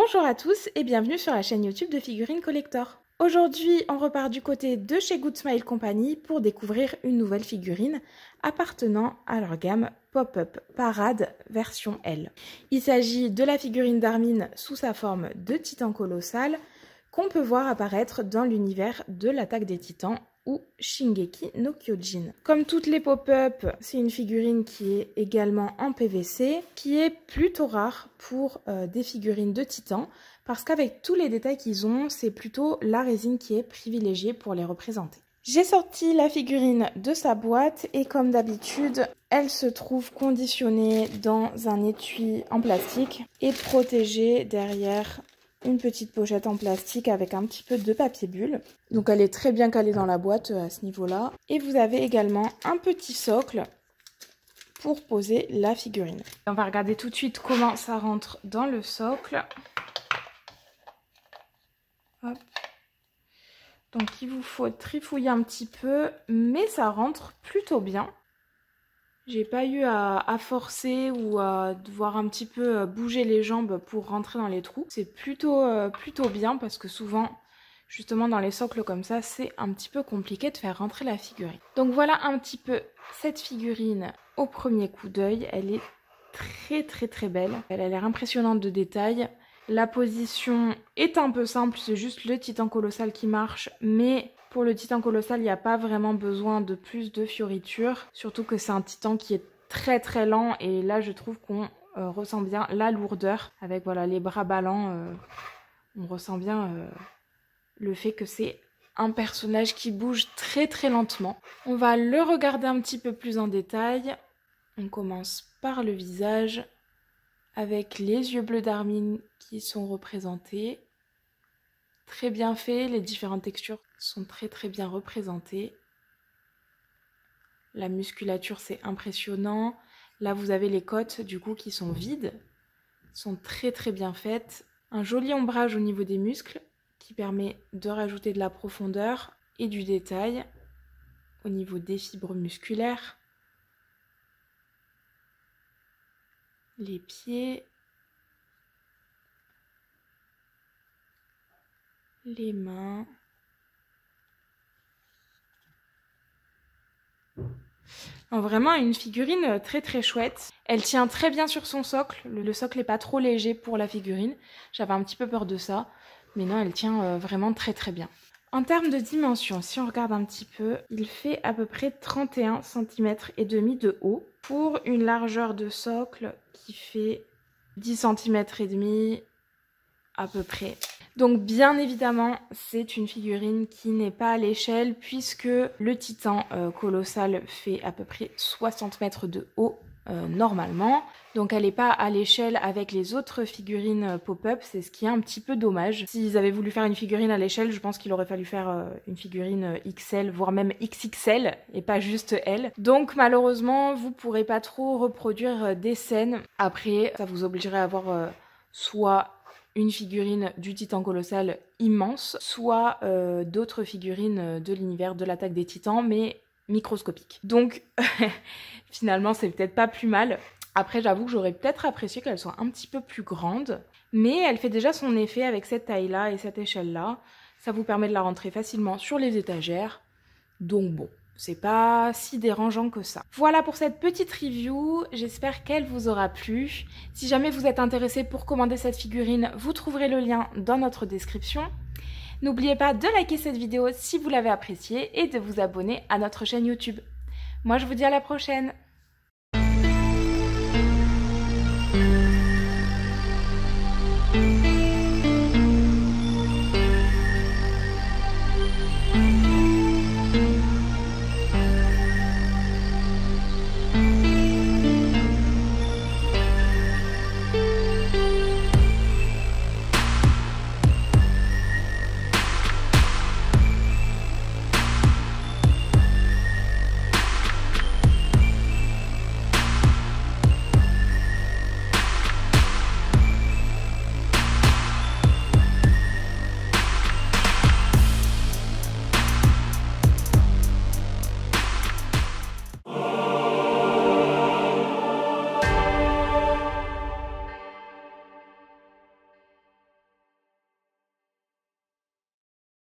Bonjour à tous et bienvenue sur la chaîne YouTube de Figurines Collector. Aujourd'hui, on repart du côté de chez Good Smile Company pour découvrir une nouvelle figurine appartenant à leur gamme Pop-Up Parade version L. Il s'agit de la figurine d'Armin sous sa forme de titan colossal qu'on peut voir apparaître dans l'univers de l'attaque des titans ou Shingeki no Kyojin. Comme toutes les pop-up, c'est une figurine qui est également en PVC, qui est plutôt rare pour des figurines de titans, parce qu'avec tous les détails qu'ils ont, c'est plutôt la résine qui est privilégiée pour les représenter. J'ai sorti la figurine de sa boîte et comme d'habitude, elle se trouve conditionnée dans un étui en plastique et protégée derrière une petite pochette en plastique avec un petit peu de papier bulle. Donc elle est très bien calée dans la boîte à ce niveau-là. Et vous avez également un petit socle pour poser la figurine. On va regarder tout de suite comment ça rentre dans le socle. Hop. Donc il vous faut trifouiller un petit peu, mais ça rentre plutôt bien. J'ai pas eu à forcer ou à devoir un petit peu bouger les jambes pour rentrer dans les trous. C'est plutôt bien parce que souvent, justement dans les socles comme ça, c'est un petit peu compliqué de faire rentrer la figurine. Donc voilà un petit peu cette figurine au premier coup d'œil. Elle est très belle. Elle a l'air impressionnante de détails. La position est un peu simple, c'est juste le titan colossal qui marche, mais pour le titan colossal, il n'y a pas vraiment besoin de plus de fioritures, surtout que c'est un titan qui est très lent et là je trouve qu'on ressent bien la lourdeur avec voilà les bras ballants, on ressent bien le fait que c'est un personnage qui bouge très lentement. On va le regarder un petit peu plus en détail. On commence par le visage avec les yeux bleus d'Armin qui sont représentés. Très bien fait, les différentes textures sont très bien représentées. La musculature, c'est impressionnant. Là, vous avez les côtes du coup qui sont vides, sont très bien faites. Un joli ombrage au niveau des muscles qui permet de rajouter de la profondeur et du détail au niveau des fibres musculaires. Les pieds, les mains. Alors vraiment une figurine très chouette. Elle tient très bien sur son socle. Le socle n'est pas trop léger pour la figurine. J'avais un petit peu peur de ça. Mais non, elle tient vraiment très bien. En termes de dimension, si on regarde un petit peu, il fait à peu près 31 cm et demi de haut pour une largeur de socle qui fait 10 cm et demi à peu près. Donc bien évidemment, c'est une figurine qui n'est pas à l'échelle puisque le titan colossal fait à peu près 60 mètres de haut normalement. Donc elle n'est pas à l'échelle avec les autres figurines pop-up, c'est ce qui est un petit peu dommage. S'ils avaient voulu faire une figurine à l'échelle, je pense qu'il aurait fallu faire une figurine XL, voire même XXL, et pas juste L. Donc malheureusement, vous pourrez pas trop reproduire des scènes. Après, ça vous obligerait à avoir soit une figurine du titan colossal immense, soit d'autres figurines de l'univers de l'attaque des titans, mais microscopiques. Donc finalement, c'est peut-être pas plus mal. Après, j'avoue que j'aurais peut-être apprécié qu'elle soit un petit peu plus grande, mais elle fait déjà son effet avec cette taille-là et cette échelle-là. Ça vous permet de la rentrer facilement sur les étagères. Donc bon, c'est pas si dérangeant que ça. Voilà pour cette petite review, j'espère qu'elle vous aura plu. Si jamais vous êtes intéressé pour commander cette figurine, vous trouverez le lien dans notre description. N'oubliez pas de liker cette vidéo si vous l'avez appréciée et de vous abonner à notre chaîne YouTube. Moi je vous dis à la prochaine.